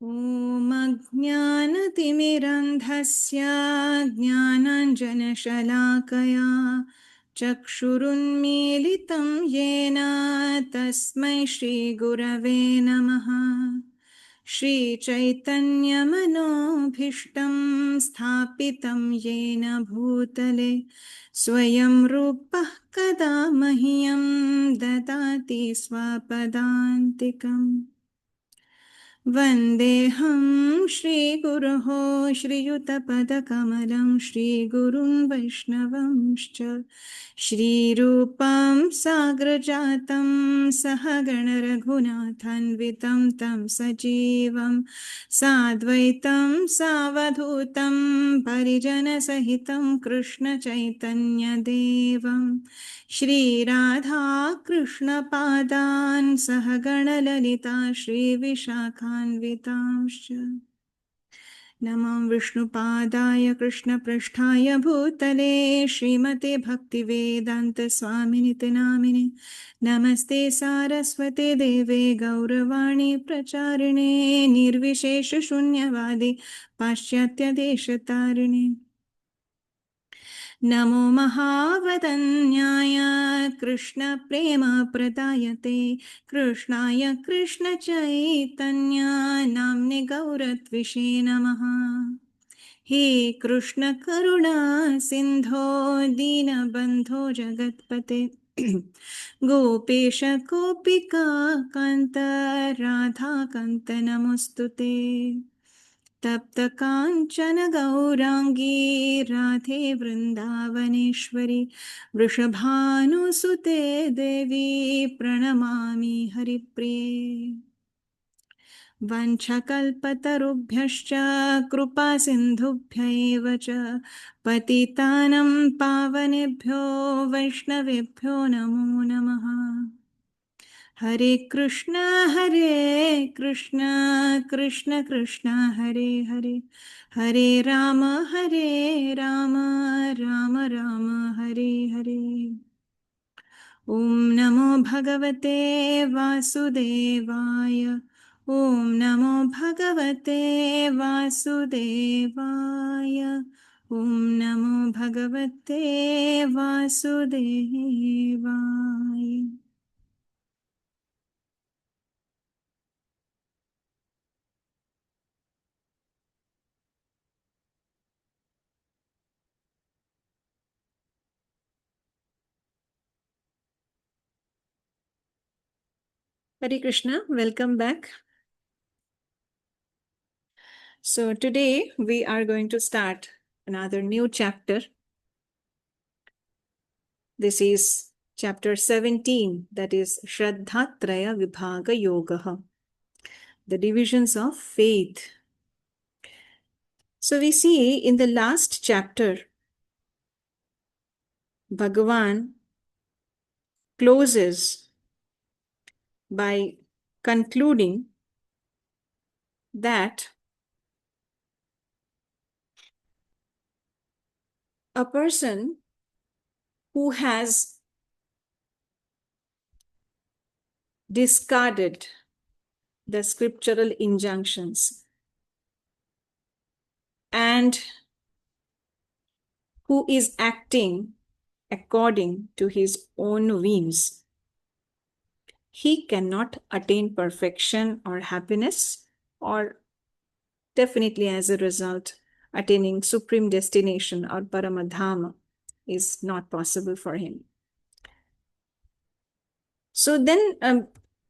ॐ अज्ञानतिमिरन्धस्य ज्ञानाञ्जनशलाकया चक्षुरुन्मीलितं येन तस्मै श्रीगुरवे नमः। श्रीचैतन्यमनोभीष्टं स्थापितं येन भूतले स्वयं रूपः कदा मह्यं ददाति स्वपदान्तिकम्। वन्देऽहं श्रीगुरोः श्रीयुतपदकमलं श्रीगुरुन् वैष्णवंश्च श्रीरूपं साग्रजातं सहगणरघुनाथान्वितं तं सजीवं साद्वैतं सावधूतं परिजनसहितं कृष्णचैतन्यदेवं श्रीराधा कृष्णपादान् सहगणललिता श्रीविशाखान्वितांश्च नमो विष्णुपादाय कृष्णपृष्ठाय भूतले श्रीमते भक्तिवेदान्तस्वामिनिति नामिने नमस्ते सारस्वते देवे गौरवाणी प्रचारिणे निर्विशेषशून्यवादी पाश्चात्यदेशतारिणे नमो महावदन्याय कृष्णप्रेमप्रदायते कृष्णाय कृष्णचैतन्य नाम्ने गौरत्विषे नमः। हे कृष्ण करुणा सिन्धो दीनबन्धो जगत्पते गोपेश गोपिका कान्त राधाकान्त नमोऽस्तुते। तप्त काञ्चन गौरांगी राधे वृन्दावनेश्वरी वृषभानुसुते देवी प्रणमामि हरिप्रिये। वंशकल्पतरुभ्यश्च कृपा सिन्धुभ्यैव च पतितानं पावनेभ्यो वैष्णवेभ्यो नमो नमः। हरे कृष्ण कृष्ण कृष्ण हरे हरे हरे राम राम राम हरे हरे। ओम नमो भगवते वासुदेवाय ओम नमो भगवते वासुदेवाय ओम नमो भगवते वासुदेवाय। Hare Krishna, welcome back. So today we are going to start another new chapter. This is chapter 17, that is Shraddhatraya Vibhaga Yogaha, the divisions of faith. So we see in the last chapter, Bhagavan closes by concluding that a person who has discarded the scriptural injunctions and who is acting according to his own whims, he cannot attain perfection or happiness, or definitely as a result, attaining supreme destination or Paramadhama is not possible for him. So then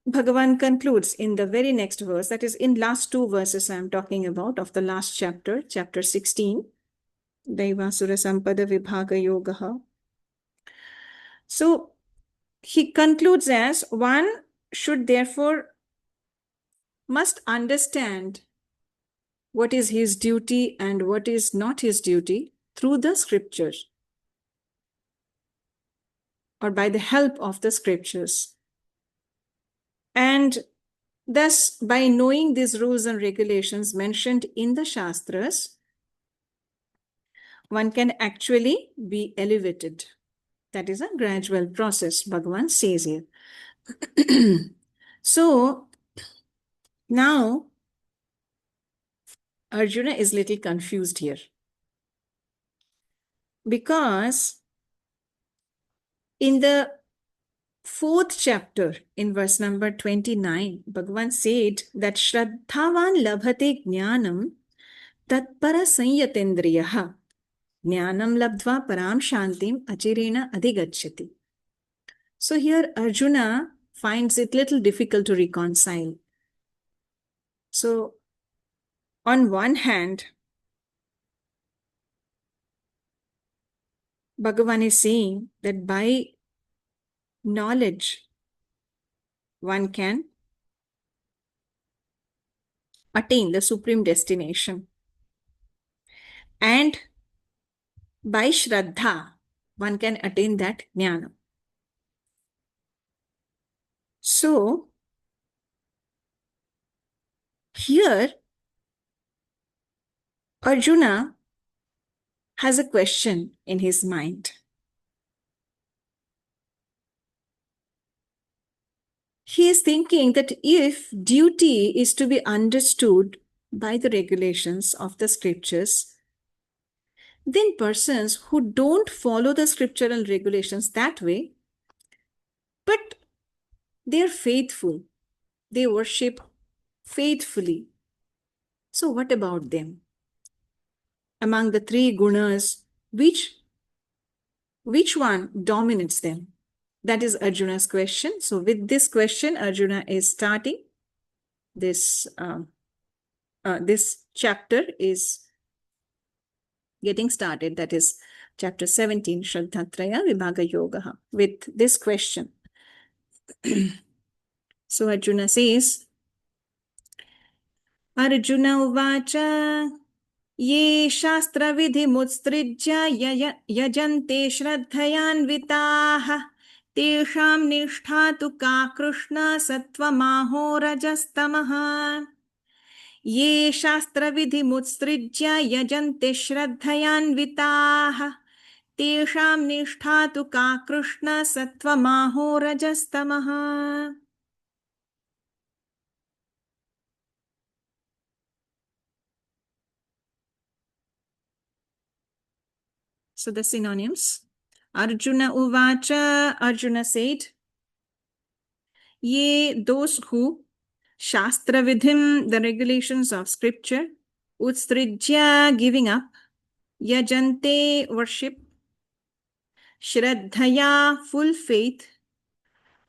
Bhagavan concludes in the very next verse, that is in last two verses I am talking about of the last chapter, chapter 16, Daivasura Sampada Vibhaga Yogaha. So he concludes as one should therefore must understand what is his duty and what is not his duty through the scriptures or by the help of the scriptures. And thus, by knowing these rules and regulations mentioned in the Shastras, one can actually be elevated. That is a gradual process, Bhagavan says here. So, now Arjuna is little confused here. Because in the 4th chapter, in verse number 29, Bhagavan said that Shraddhavan labhate jnanam tatpara sanyatendriyaha jnanam labdva param shantim achirena adhigacchati. So here Arjuna finds it little difficult to reconcile. So on one hand, Bhagavan is saying that by knowledge, one can attain the supreme destination. And by Shraddha, one can attain that jnana. So, here, Arjuna has a question in his mind. He is thinking that if duty is to be understood by the regulations of the scriptures, then persons who don't follow the scriptural regulations that way, but they are faithful, they worship faithfully. So what about them? Among the 3 gunas, which one dominates them? That is Arjuna's question. So with this question, Arjuna is starting this chapter is getting started. That is chapter 17, Shraddhatraya Vibhaga Yoga, with this question. So Arjuna says, Arjuna uvacha ye shastra vidhi mutstrijya yajante shraddhayanvitaha tesham nishtha tu ka Krishna satvamaho rajastamaha. Ye shastra vidhi mutstrijya yajante shraddhayanvitaha tesham nishtha tu ka Krishna satvamaho rajastamaha. So the synonyms. Arjuna uvacha, Arjuna said, ye, those who, shastra vidhim, the regulations of scripture, utstrijya, giving up, yajante, worship, shraddhaya, full faith,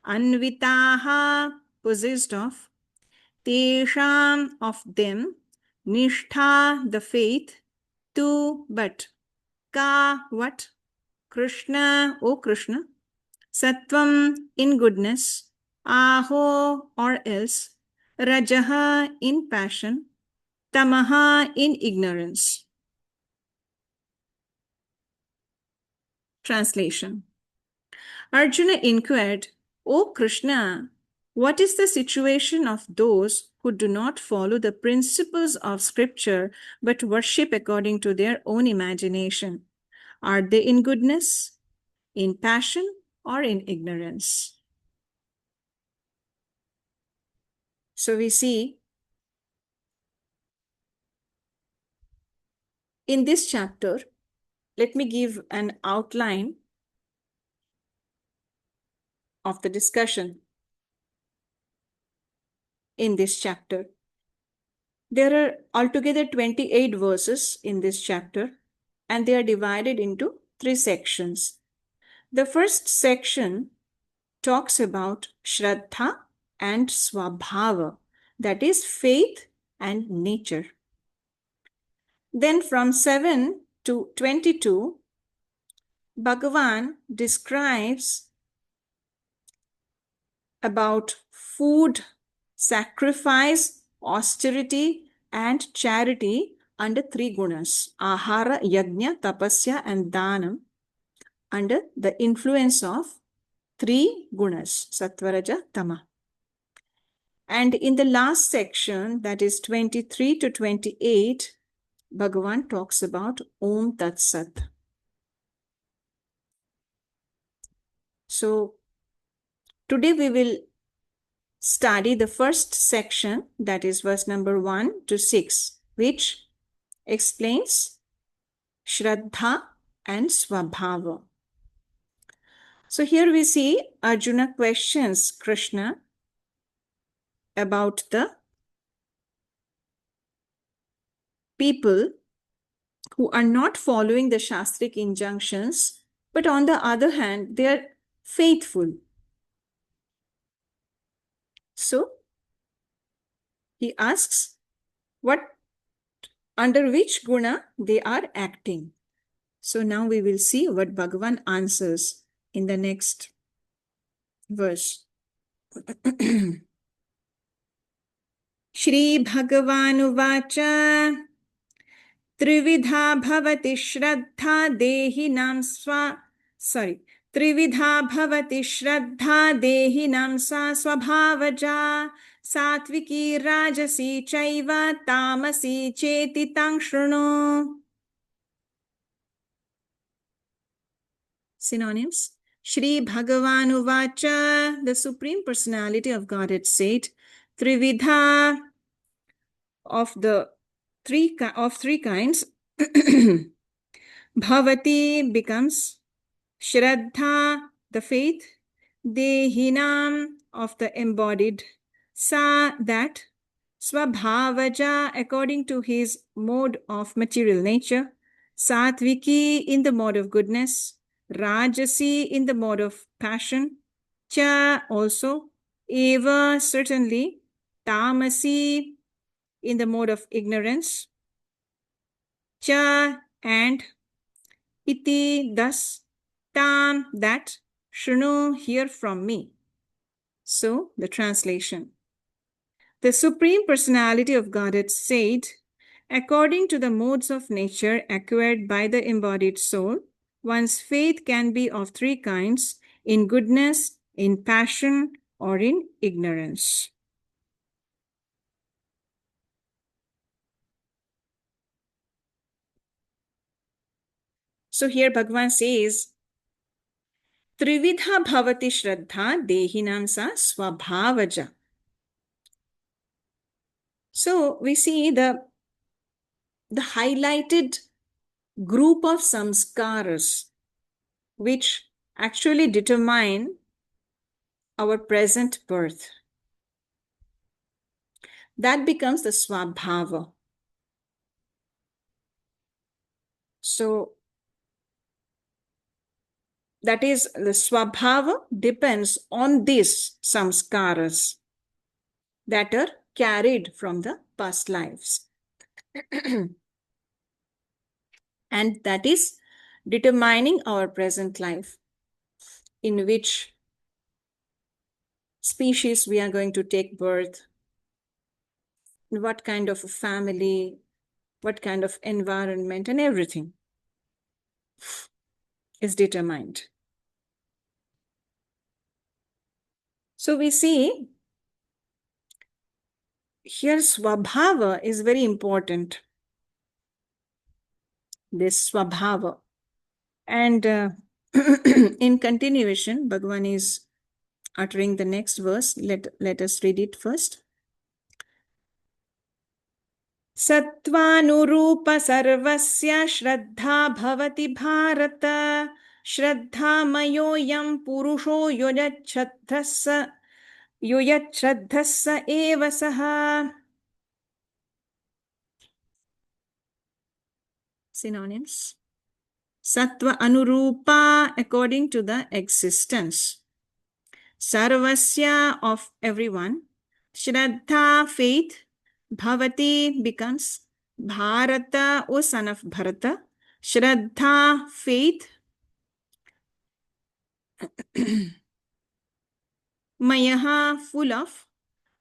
anvitaha, possessed of, tesham, of them, nishtha, the faith, tu, but, ka, what, Krishna, O Krishna, Sattvam, in goodness, Aho, or else, Rajaha, in passion, Tamaha, in ignorance. Translation. Arjuna inquired, O Krishna, what is the situation of those who do not follow the principles of scripture but worship according to their own imagination? Are they in goodness, in passion, or in ignorance? So we see in this chapter, let me give an outline of the discussion in this chapter. There are altogether 28 verses in this chapter, and they are divided into 3 sections. The first section talks about Shraddha and Swabhava, that is faith and nature. Then from 7 to 22, Bhagavan describes about food, sacrifice, austerity, and charity under 3 gunas, ahara, yajna, tapasya, and dhanam, under the influence of 3 gunas, sattva, tama. And in the last section, that is 23 to 28, Bhagavan talks about Om Tat Sat. So today we will study the first section, that is verse number 1 to 6, which explains Shraddha and Swabhava. So here we see Arjuna questions Krishna about the people who are not following the Shastric injunctions, but on the other hand, they are faithful. So he asks under which guna they are acting. So now we will see what Bhagavan answers in the next verse. Shri Bhagavanuvacha Trividha bhavati shraddha dehinam Trividha bhavati shraddha dehinam sa swabhavaja satviki rajasi chaiva tamasi cheti tang shruno. Synonyms. Shri Bhagavanuvacha, the Supreme Personality of Godhead said, Trividha of three kinds, Bhavati becomes Shraddha, the faith, Dehinam of the embodied, Sa that, Swabhavaja according to his mode of material nature, Satviki in the mode of goodness, Rajasi in the mode of passion, Cha also, Eva certainly, Tamasi in the mode of ignorance, Cha and, Iti thus, Tam that, Shunu hear from me. So the translation. The Supreme Personality of Godhead said, according to the modes of nature acquired by the embodied soul, one's faith can be of three kinds, in goodness, in passion, or in ignorance. So here Bhagavan says, Trividha bhavati shraddha dehinam sa swabhavaja. So we see the highlighted group of samskaras which actually determine our present birth. That becomes the swabhava. So that is, the swabhava depends on these samskaras that are carried from the past lives. And that is determining our present life, in which species we are going to take birth, what kind of a family, what kind of environment, and everything is determined. So we see here swabhava is very important. This swabhava. And in continuation, Bhagavan is uttering the next verse. Let us read it first. Sattvanurupa sarvasya shraddha bhavati bharata shraddha mayoyam purusho yoyachraddhasa eva saha. Synonyms. Sattva anurupa according to the existence. Sarvasya of everyone. Shraddha faith. Bhavati becomes Bharata, O son of Bharata. Shraddha faith. Mayaha full of.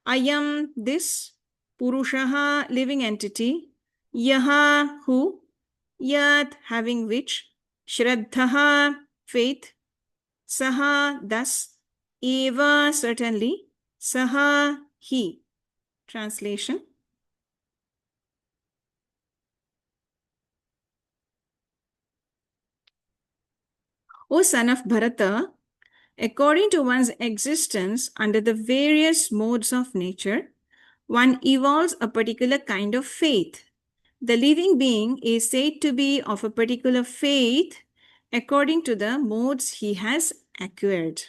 Ayam this. Purushaha living entity. Yaha who. Yat having which. Shraddhaha faith. Saha thus. Eva certainly. Saha he. Translation. O son of Bharata, according to one's existence under the various modes of nature, one evolves a particular kind of faith, The living being is said to be of a particular faith according to the modes he has acquired.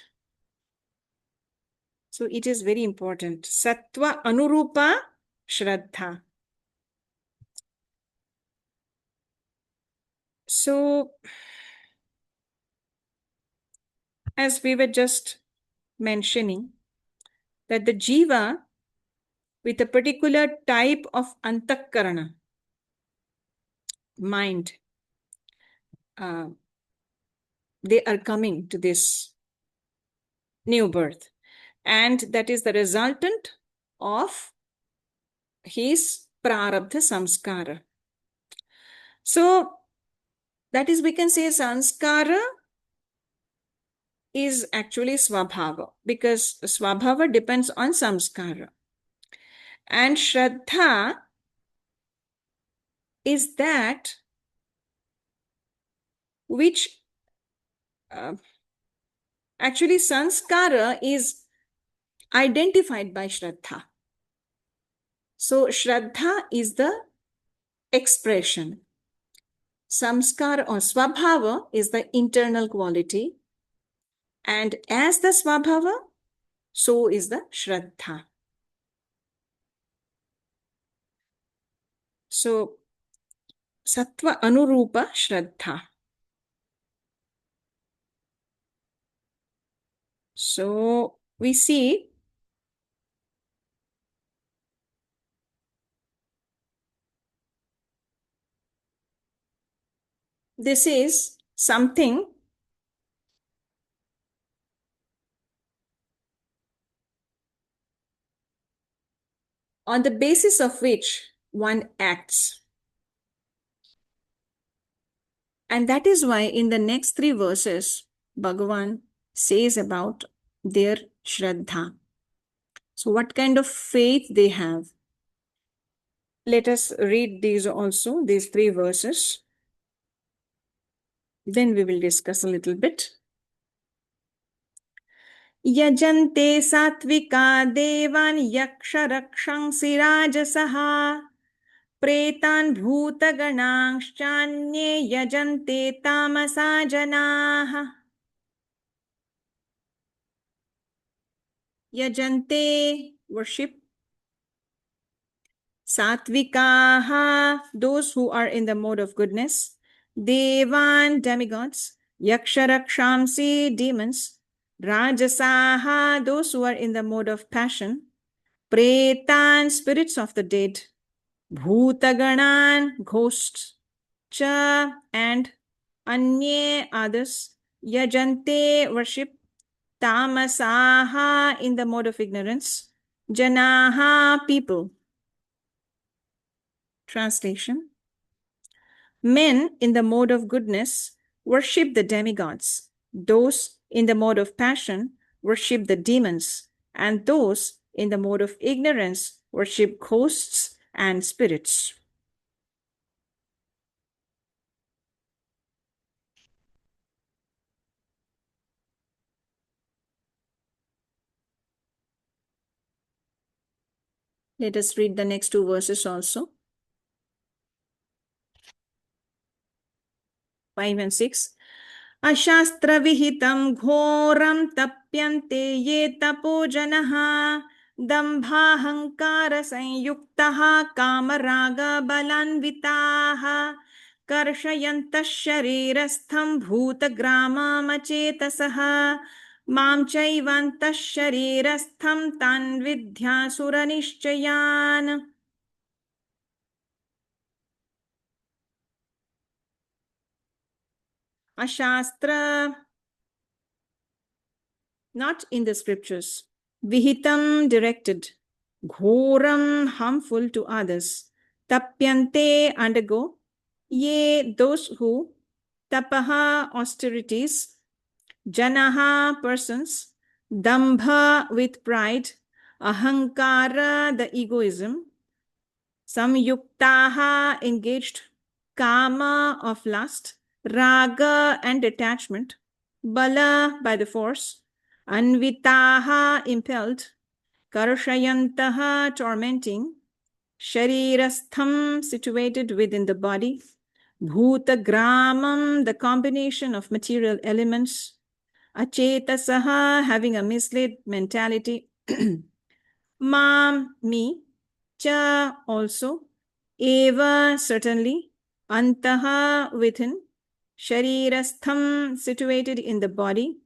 So it is very important. Sattva anurupa shraddha. So, as we were just mentioning, that the jiva with a particular type of antakarana, mind, they are coming to this new birth. And that is the resultant of his prarabdha samskara. So, that is, we can say sanskara is actually swabhava, because swabhava depends on samskara. And shraddha is that which actually sanskara is identified by shraddha. So shraddha is the expression. Samskara or swabhava is the internal quality. And as the swabhava, so is the shraddha. So sattva anurupa shraddha. So we see this is something on the basis of which one acts. And that is why in the next 3 verses, Bhagavan says about their shraddha. So what kind of faith they have? Let us read these also, these 3 verses. Then we will discuss a little bit. Yajante satvika devan yaksha rakshansi rajasaha pretan bhutagaṇaścānyē yajante tamasa janaha. Yajante, worship. Satvikaha, those who are in the mode of goodness. Devan, demigods. Yaksharakshamsi, demons. Rajasaha, those who are in the mode of passion. Pretan, spirits of the dead. Bhutaganan, ghosts. Cha, and Anye, others. Yajante, worship. Tamasaha, in the mode of ignorance. Janaha, people. Translation: men in the mode of goodness worship the demigods. Those in the mode of passion worship the demons. And those in the mode of ignorance worship ghosts and spirits. Let us read the next 2 verses also. 5 and 6. Ashastra vihitam ghoram tapyante ye tapo janaha dambhahankara sanyuktaha kamaraga balanvitaha karshayantah sharirastham bhutagramamachetasaha mam chaivantah sharirastham tan vidhyasuranischyayan. Ashastra, not in the scriptures. Vihitam, directed. Ghoram, harmful to others. Tapyante, undergo. Ye, those who. Tapaha, austerities. Janaha, persons. Dambha, with pride. Ahankara, the egoism. Samyuktaha, engaged. Kama, of lust. Raga, and attachment. Bala, by the force. Anvitaha, impelled. Karshayantaha, tormenting. Sharirastham, situated within the body. Bhutagramam, the combination of material elements. Achetasaha, having a misled mentality. Mam, me. Cha, also. Eva, certainly. Antaha, within. Sharirastham, situated in the body.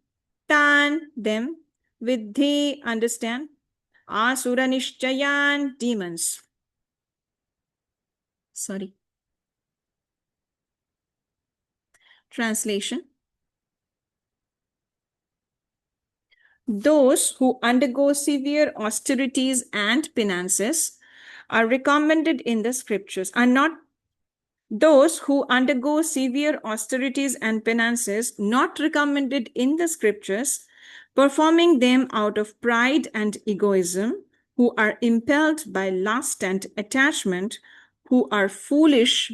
Tan, them. Vidhi, understand. Asura nishchayan, demons. Sorry. Translation. Those who undergo severe austerities and penances are recommended in the scriptures, are not those who undergo severe austerities and penances not recommended in the scriptures, performing them out of pride and egoism, who are impelled by lust and attachment, who are foolish,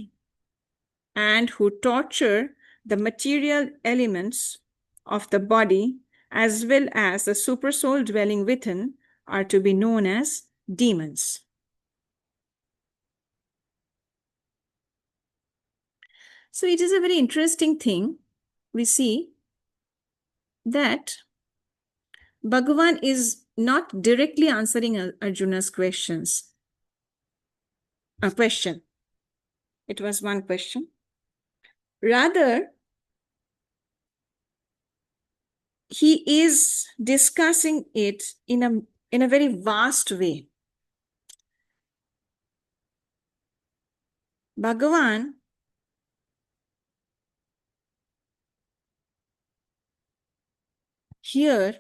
and who torture the material elements of the body as well as the supersoul dwelling within, are to be known as demons. So it is a very interesting thing. We see that Bhagavan is not directly answering Arjuna's question. It was one question. Rather, he is discussing it in a very vast way. Bhagavan here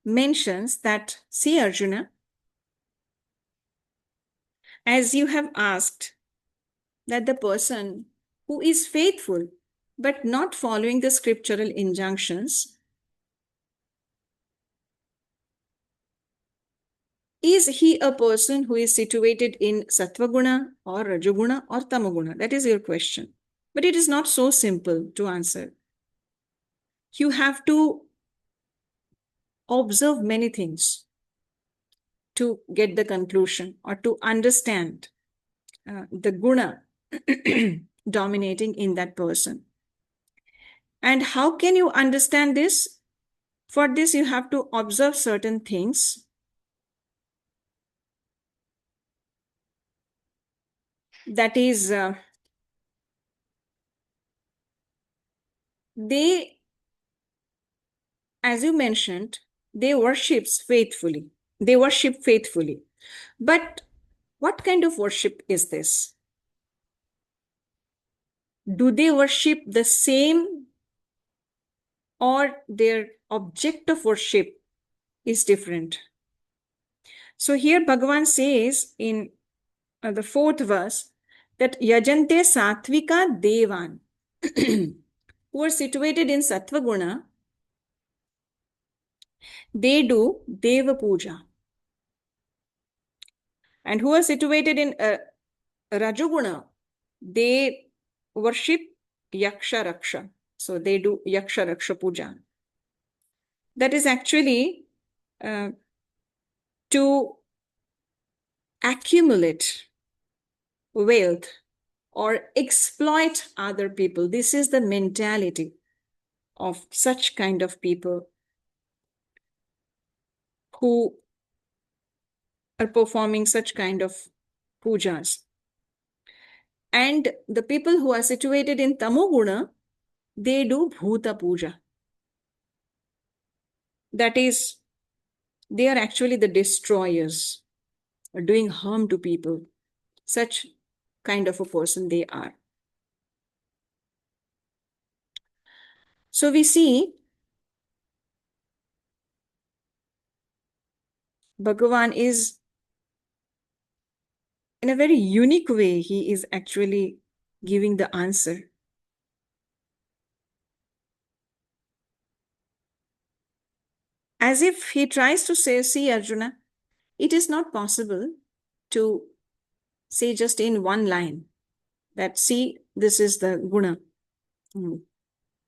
mentions that, see Arjuna, as you have asked, that the person who is faithful but not following the scriptural injunctions, is he a person who is situated in Sattvaguna or Rajaguna or Tamaguna? That is your question. But it is not so simple to answer. You have to observe many things to get the conclusion or to understand the guna dominating in that person. And how can you understand this? For this, you have to observe certain things. That is, they, as you mentioned, they worship faithfully. They worship faithfully. But what kind of worship is this? Do they worship the same, or their object of worship is different? So here Bhagavan says in the 4th verse that Yajante Satvika Devan, who are situated in Sattva Guna, they do Deva Puja. And who are situated in Rajaguna, they worship Yaksha Raksha. So they do Yaksha Raksha Puja. That is actually to accumulate wealth or exploit other people. This is the mentality of such kind of people who are performing such kind of pujas. And the people who are situated in Tamoguna, they do Bhuta Puja. That is, they are actually the destroyers, doing harm to people. Such kind of a person they are. So we see Bhagavan is, in a very unique way, he is actually giving the answer. As if he tries to say, see Arjuna, it is not possible to say just in one line that, see, this is the guna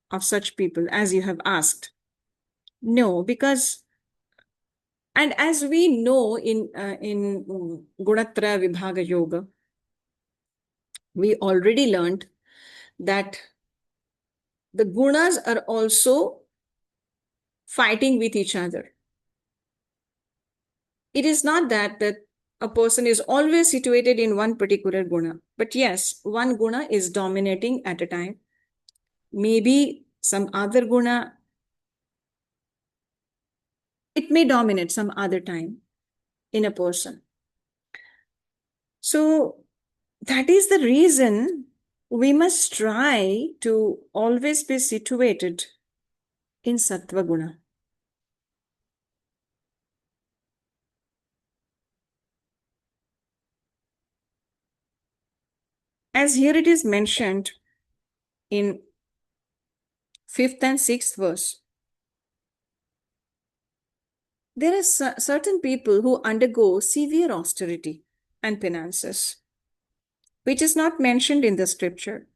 of such people as you have asked. No, because And as we know in Gunatraya Vibhaga Yoga, we already learned that the gunas are also fighting with each other. It is not that a person is always situated in one particular guna, but yes, one guna is dominating at a time. Maybe some other guna, it may dominate some other time in a person. So that is the reason we must try to always be situated in Sattva Guna. As here it is mentioned in 5th and 6th verse, there are certain people who undergo severe austerity and penances, which is not mentioned in the scripture.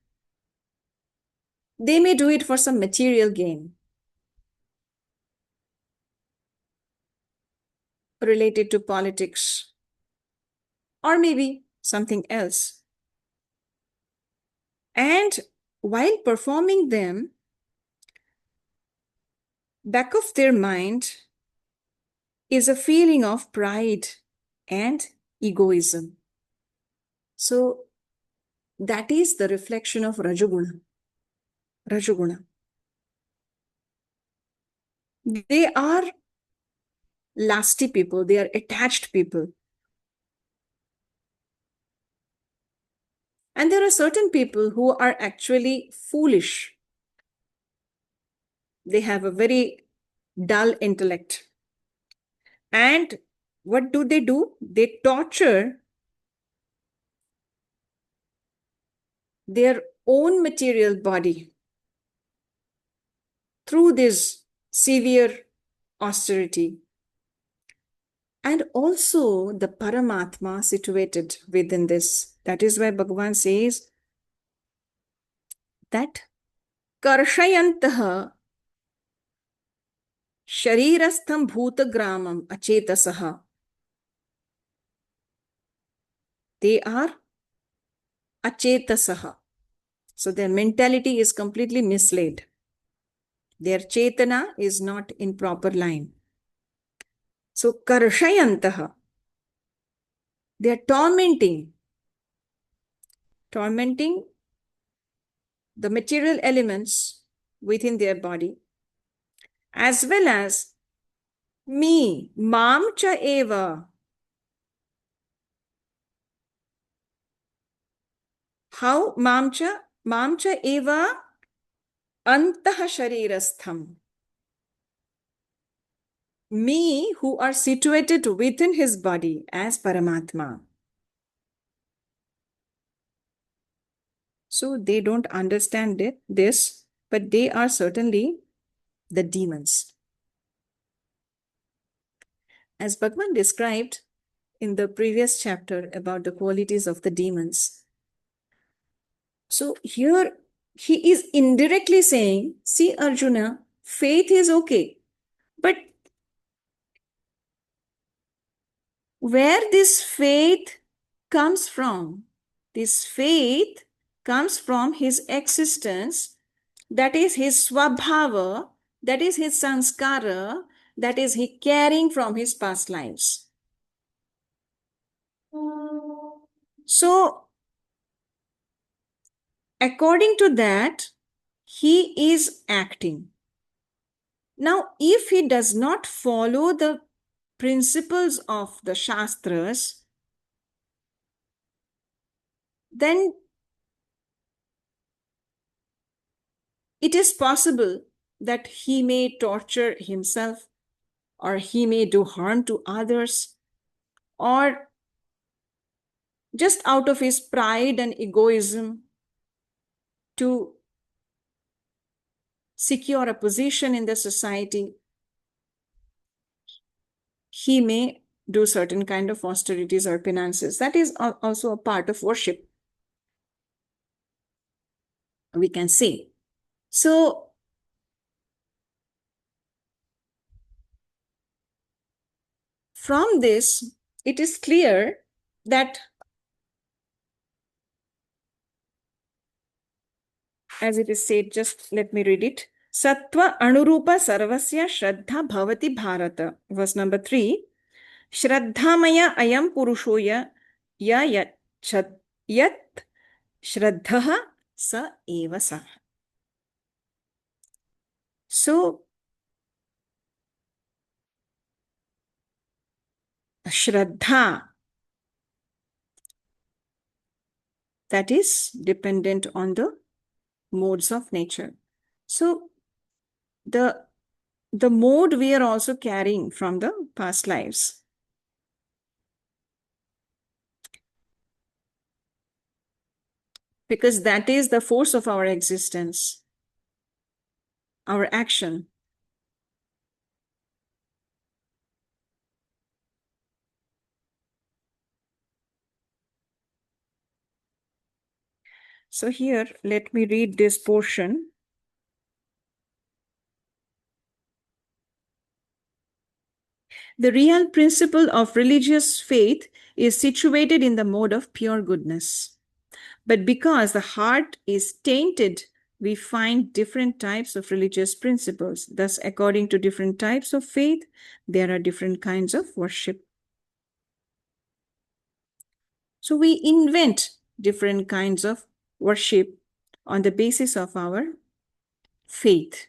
They may do it for some material gain related to politics or maybe something else. And while performing them, back of their mind is a feeling of pride and egoism. So that is the reflection of Rajoguna. Rajoguna. They are lusty people, they are attached people. And there are certain people who are actually foolish. They have a very dull intellect. And what do? They torture their own material body through this severe austerity. And also the Paramatma situated within this. That is why Bhagavan says that Karshayantah Sharirastham Bhutagramam Achetasaha. They are Achetasaha. So their mentality is completely misled. Their Chetana is not in proper line. So Karshayantaha, they are tormenting the material elements within their body, as well as me, mam cha eva. How mam cha eva antah sharirastham. Me who are situated within his body as Paramatma. So they don't understand this, but they are certainly the demons. As Bhagavan described in the previous chapter about the qualities of the demons. So here he is indirectly saying, see Arjuna, faith is okay, but where this faith comes from? This faith comes from his existence, that is his swabhava, that is his sanskara, that is he carrying from his past lives. So, according to that, he is acting. Now, if he does not follow the principles of the Shastras, then it is possible that he may torture himself, or he may do harm to others, or just out of his pride and egoism to secure a position in the society, he may do certain kind of austerities or penances. That is also a part of worship, we can say. So, from this, it is clear that, as it is said, just let me read it. Sattva anurupa sarvasya shraddha bhavati bharata. Verse number 3. Shraddhamaya ayam purushoya ya yat shraddhaha sa eva sa. So, Shraddha, that is dependent on the modes of nature. So, the mode we are also carrying from the past lives. Because that is the force of our existence, our action. So here, let me read this portion. The real principle of religious faith is situated in the mode of pure goodness. But because the heart is tainted, we find different types of religious principles. Thus, according to different types of faith, there are different kinds of worship. So we invent different kinds of worship on the basis of our faith.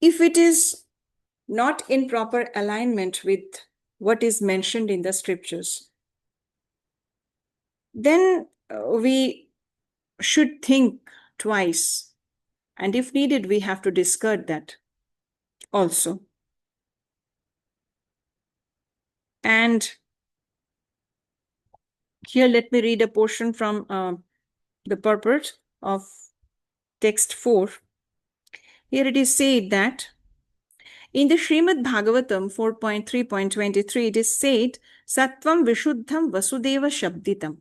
If it is not in proper alignment with what is mentioned in the scriptures, then we should think twice. And if needed, we have to discard that also. And here, let me read a portion from the purport of text 4. Here it is said that in the Śrimad Bhagavatam 4.3.23, it is said, Sattvam Vishuddham Vasudeva Shabditam.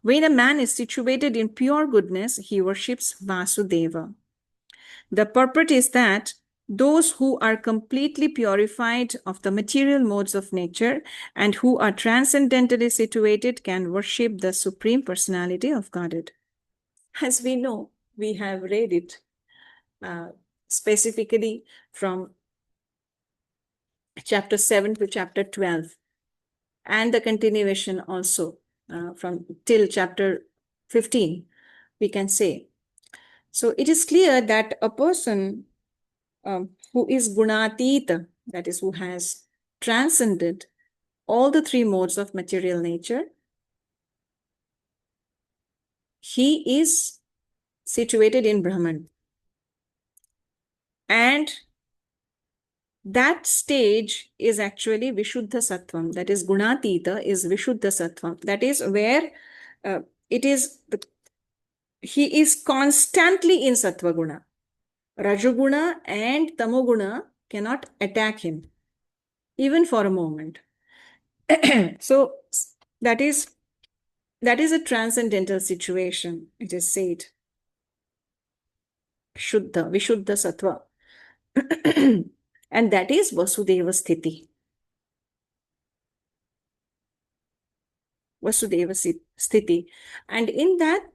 When a man is situated in pure goodness, he worships Vasudeva. The purport is that those who are completely purified of the material modes of nature and who are transcendentally situated can worship the Supreme Personality of Godhead. As we know, we have read it specifically from chapter 7 to chapter 12, and the continuation also from till chapter 15, we can say. So it is clear that a person who is gunatita, that is, who has transcended all the three modes of material nature, he is situated in Brahman. And that stage is actually Vishuddha Sattvam, that is Gunatita is Vishuddha Sattvam. That is where he is constantly in Sattva Guna. Rajoguna and Tamoguna cannot attack him, even for a moment. So that is a transcendental situation, it is said. Shuddha, Vishuddha Sattva. And that is Vasudeva Sthiti. Vasudeva Sthiti. And in that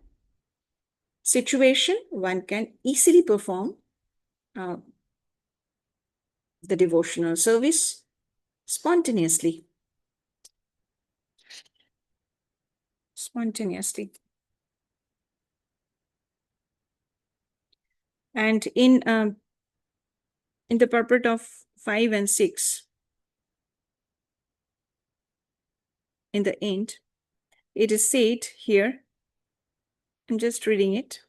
situation, one can easily perform the devotional service spontaneously. Spontaneously. And in the purport of 5 and 6, in the end, it is said here, I'm just reading it.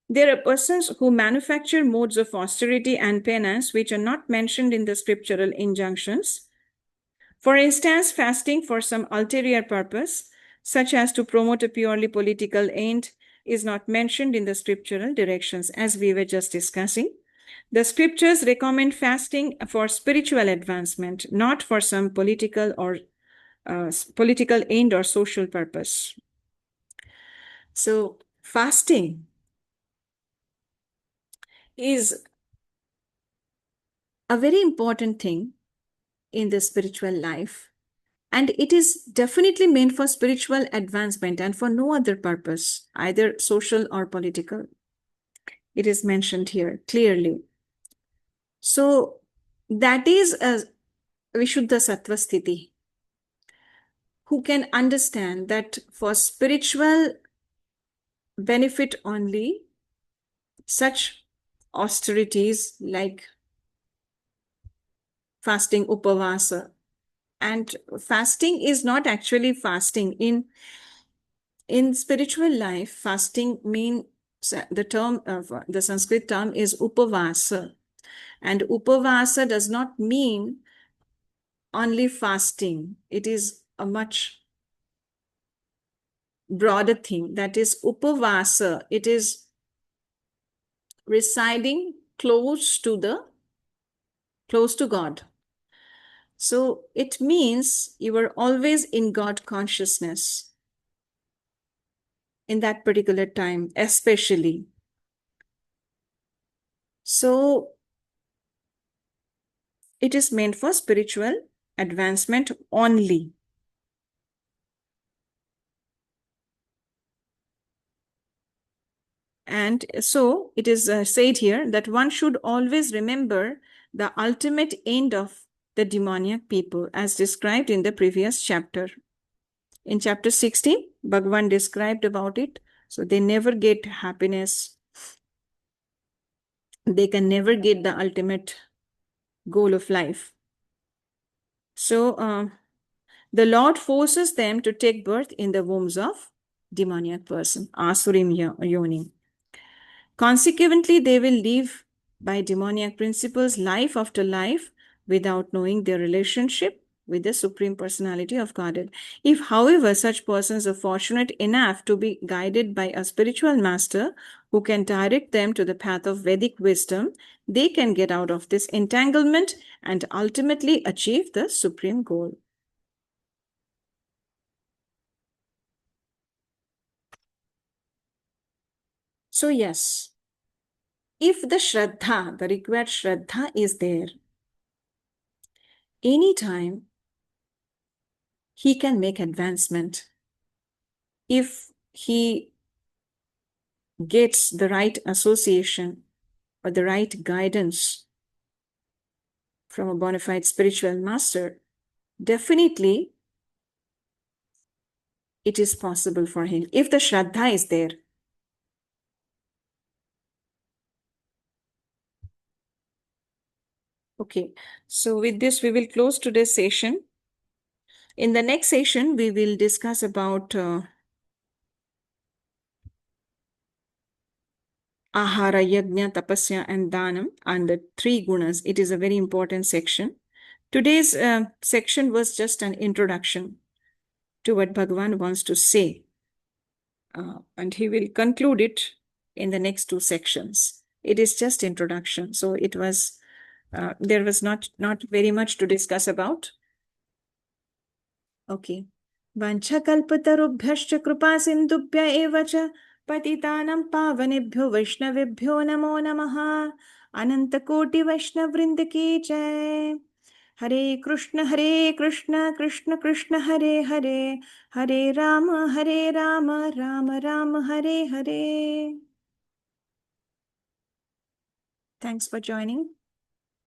There are persons who manufacture modes of austerity and penance which are not mentioned in the scriptural injunctions. For instance, fasting for some ulterior purpose, such as to promote a purely political end, is not mentioned in the scriptural directions, as we were just discussing. The scriptures recommend fasting for spiritual advancement, not for some political or political end or social purpose. So fasting is a very important thing in the spiritual life, and it is definitely meant for spiritual advancement and for no other purpose, either social or political. It is mentioned here clearly. So that is a Vishuddha Sattva Sthiti, who can understand that for spiritual benefit only, such austerities like fasting, upavasa, and fasting is not actually fasting. In spiritual life, fasting means the Sanskrit term is upavasa, and upavasa does not mean only fasting. It is a much broader thing. That is upavasa. It is residing close to God. So it means you are always in God consciousness in that particular time, especially. So it is meant for spiritual advancement only. And so it is said here that one should always remember the ultimate end of the demoniac people as described in the previous chapter. In chapter 16, Bhagavan described about it. So they never get happiness. They can never get the ultimate goal of life. So the Lord forces them to take birth in the wombs of demoniac person, Asurim Yoni. Consequently, they will live by demoniac principles life after life without knowing their relationship with the Supreme Personality of Godhead. If, however, such persons are fortunate enough to be guided by a spiritual master who can direct them to the path of Vedic wisdom, they can get out of this entanglement and ultimately achieve the supreme goal. So yes, if the Shraddha, the required Shraddha is there, anytime he can make advancement. If he gets the right association or the right guidance from a bona fide spiritual master, definitely it is possible for him if the Shraddha is there. Okay, so with this, we will close today's session. In the next session, we will discuss about Ahara, Yajna, Tapasya, and Dhanam, and the three gunas. It is a very important section. Today's section was just an introduction to what Bhagavan wants to say. And he will conclude it in the next two sections. It is just introduction. So it was, there was not very much to discuss about. Okay. Vanchakalpatarubhyascha kripa sindubhya eva cha patitanam pavanebhyo vaishnavebhyo namo namaha anantakoti vaishnavrinda ki jai. Hare Krishna, Krishna Krishna, Hare Hare, Hare Rama, Rama Rama, Hare Hare. Thanks for joining.